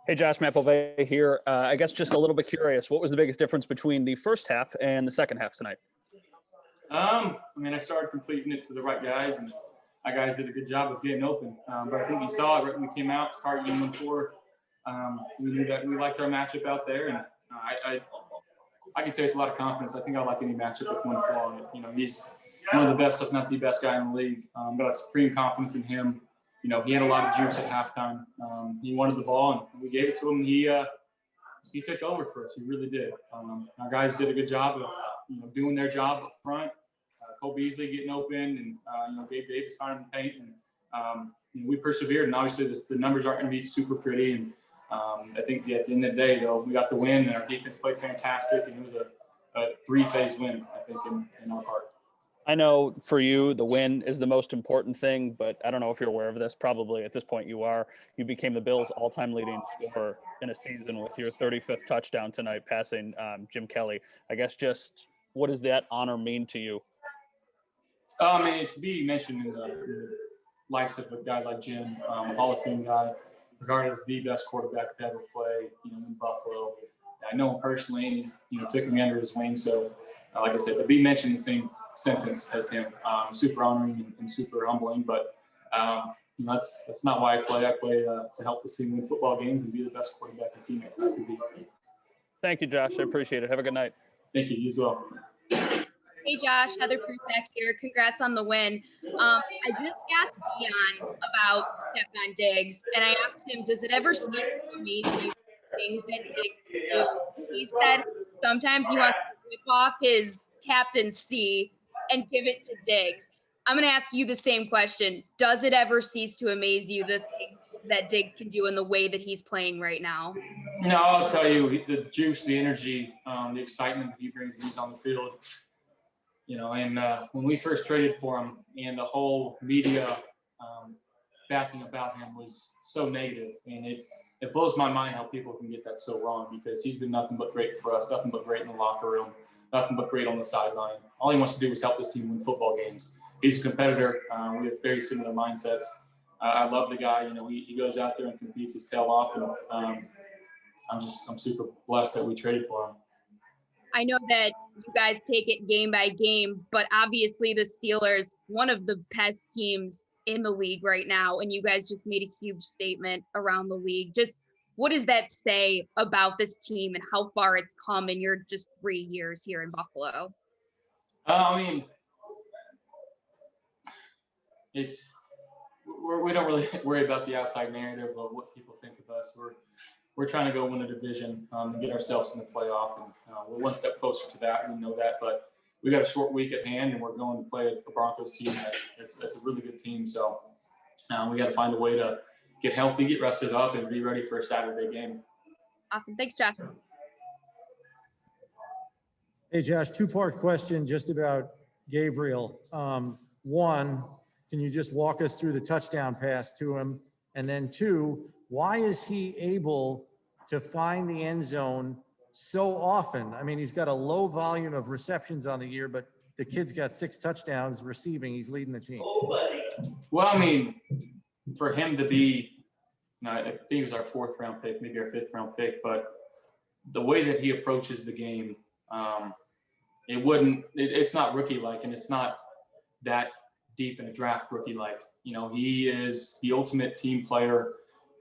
Hey, Josh McElvey here. I guess just a little bit curious, what was the biggest difference between the first half and the second half tonight? I started completing it to the right guys, and our guys did a good job of getting open. But I think you saw it right when we came out, starting 1-4. We knew that we liked our matchup out there, and I can say with a lot of confidence, I think I like any matchup with 1-4. He's one of the best, if not the best guy in the league. But I have supreme confidence in him. He had a lot of juice at halftime. He wanted the ball, and we gave it to him. He took over for us. He really did. Our guys did a good job of doing their job up front. Cole Beasley getting open, and Gabe Davis finding the paint, and we persevered. And obviously, the numbers aren't going to be super pretty. And I think at the end of the day, though, we got the win, and our defense played fantastic, and it was a three-phase win, I think, in our part. I know for you, the win is the most important thing, but I don't know if you're aware of this. Probably at this point you are. You became the Bills' all-time leading scorer in a season with your 35th touchdown tonight, passing Jim Kelly. I guess just what does that honor mean to you? To be mentioned in the likes of a guy like Jim, a Hall of Fame guy, regarded as the best quarterback to ever play, in Buffalo. I know him personally, and he's, took me under his wing. So, like I said, to be mentioned in the same sentence as him, super honoring and super humbling. But that's not why I play. I play to help the team win football games and be the best quarterback the team could be. Thank you, Josh. I appreciate it. Have a good night. Thank you. You as well. Hey, Josh, Heather Prusak here. Congrats on the win. I just asked Dion about Stefon Diggs, and I asked him, does it ever cease to amaze you things that Diggs can do? He said sometimes he wants to rip off his captaincy and give it to Diggs. I'm going to ask you the same question. Does it ever cease to amaze you the things that Diggs can do in the way that he's playing right now? No, I'll tell you, the juice, the energy, the excitement that he brings when he's on the field. When we first traded for him, and the whole media backing about him was so negative, and it blows my mind how people can get that so wrong, because he's been nothing but great for us, nothing but great in the locker room, nothing but great on the sideline. All he wants to do is help this team win football games. He's a competitor. We have very similar mindsets. I love the guy. He goes out there and competes his tail off, and I'm super blessed that we traded for him. I know that you guys take it game by game, but obviously the Steelers, one of the best teams in the league right now, and you guys just made a huge statement around the league. Just what does that say about this team and how far it's come in your just 3 years here in Buffalo? We don't really worry about the outside narrative of what people think of us. We're trying to go win a division and get ourselves in the playoff, and we're one step closer to that. We know that, but we got a short week at hand, and we're going to play a Broncos team that's a really good team. So we got to find a way to get healthy, get rested up, and be ready for a Saturday game. Awesome. Thanks, Josh. Hey, Josh, two-part question just about Gabriel. One, can you just walk us through the touchdown pass to him? And then two, why is he able to find the end zone so often? I mean, he's got a low volume of receptions on the year, but the kid's got 6 touchdowns receiving. He's leading the team. Well, for him to be, I think he was our 4th round pick, maybe our 5th round pick, but the way that he approaches the game, it's not rookie-like, and it's not that deep in a draft rookie-like. He is the ultimate team player.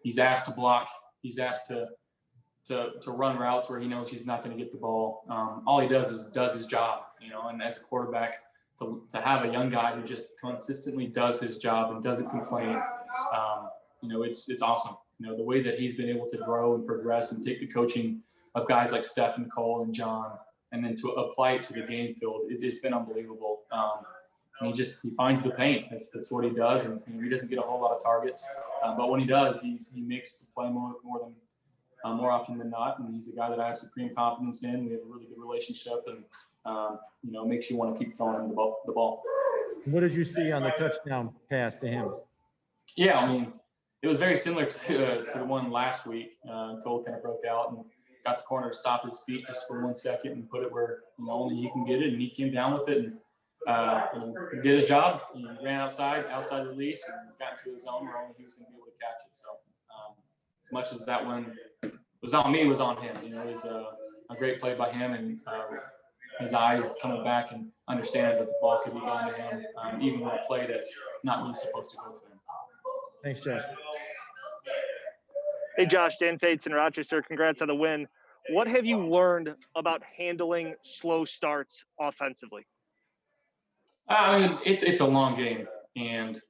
He's asked to block. He's asked to run routes where he knows he's not going to get the ball. All he does is does his job, and as a quarterback, to have a young guy who just consistently does his job and doesn't complain, it's awesome. The way that he's been able to grow and progress and take the coaching of guys like Steph and Cole and John, and then to apply it to the game field, it's been unbelievable. And he finds the paint. That's what he does, and he doesn't get a whole lot of targets. But when he does, he makes the play more often than not. And he's a guy that I have supreme confidence in. We have a really good relationship, and makes you want to keep throwing him the ball. What did you see on the touchdown pass to him? Yeah, it was very similar to the one last week. Cole kind of broke out and got the corner to stop his feet just for 1 second and put it where only he can get it, and he came down with it and he did his job. He ran outside the release, and got into the zone where only he was going to be able to catch it. So as much as that one was on me, it was on him. You know, it was a great play by him, and his eyes coming back and understanding that the ball could be going to him, even with a play that's not really supposed to go to him. Thanks, Josh. Hey, Josh, Dan Fates in Rochester. Congrats on the win. What have you learned about handling slow starts offensively? I mean, it's a long game, and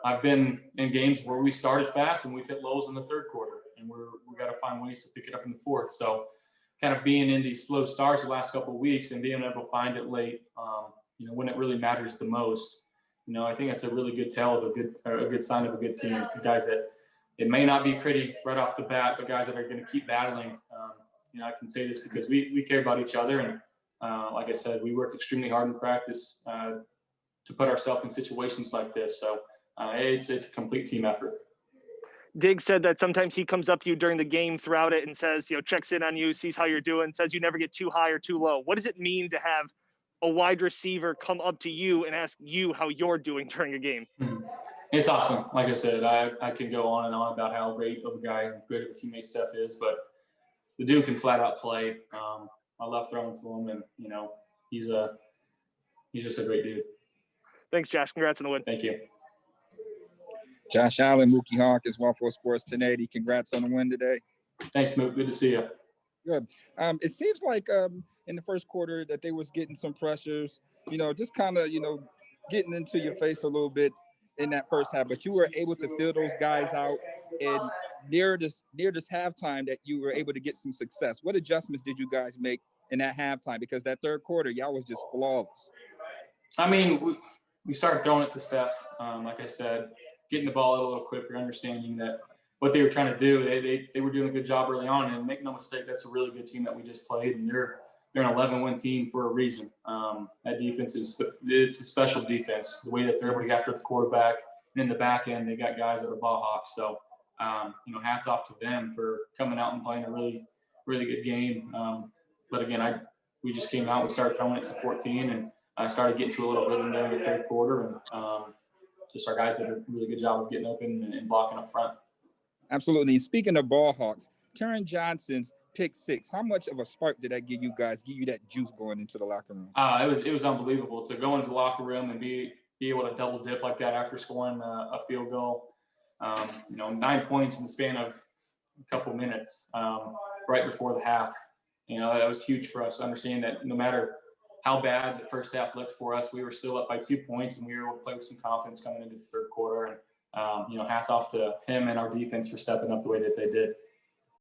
I've been in games where we started fast and we've hit lows in the third quarter, and we got to find ways to pick it up in the fourth. So, kind of being in these slow starts the last couple of weeks and being able to find it late, you know, when it really matters the most. You know, I think that's a really good tell of a good sign of a good team. Guys that it may not be pretty right off the bat, but guys that are going to keep battling. You know, I can say this because we care about each other, and like I said, we work extremely hard in practice to put ourselves in situations like this. So it's a complete team effort. Diggs said that sometimes he comes up to you during the game throughout it and says, you know, checks in on you, sees how you're doing, says you never get too high or too low. What does it mean to have a wide receiver come up to you and ask you how you're doing during a game? It's awesome. Like I said, I can go on and on about how great of a guy and great of a teammate Steph is, but the dude can flat out play. I love throwing to him, and you know, he's just a great dude. Thanks, Josh. Congrats on the win. Thank you. Josh Allen, Mookie Hawkins, Waffle Sports 1080. Congrats on the win today. Thanks, Mook. Good to see you. Good. It seems like in the first quarter that they was getting some pressures, you know, just kind of, you know, getting into your face a little bit in that first half, but you were able to fill those guys out, and near this halftime that you were able to get some success. What adjustments did you guys make in that halftime? Because that third quarter, y'all was just flawless. I mean, we started throwing it to Steph. Like I said, getting the ball a little quicker, understanding that what they were trying to do, they were doing a good job early on. And make no mistake, that's a really good team that we just played, and they're an 11-win team for a reason. That defense it's a special defense. The way that they're able to get after the quarterback, and in the back end, they got guys that are ball hawks. So, you know, hats off to them for coming out and playing a really, really good game. But again, we just came out and started throwing it to 14, and I started getting to a little rhythm there in the third quarter, and just our guys did a really good job of getting open and blocking up front. Absolutely. Speaking of ball hawks, Taryn Johnson's pick six, how much of a spark did that give you that juice going into the locker room? It was unbelievable to go into the locker room and be able to double dip like that after scoring a field goal. You know, 9 points in the span of a couple minutes right before the half. You know, that was huge for us, understanding that no matter how bad the first half looked for us, we were still up by 2 points, and we were able to play with some confidence coming into the third quarter. And, you know, hats off to him and our defense for stepping up the way that they did.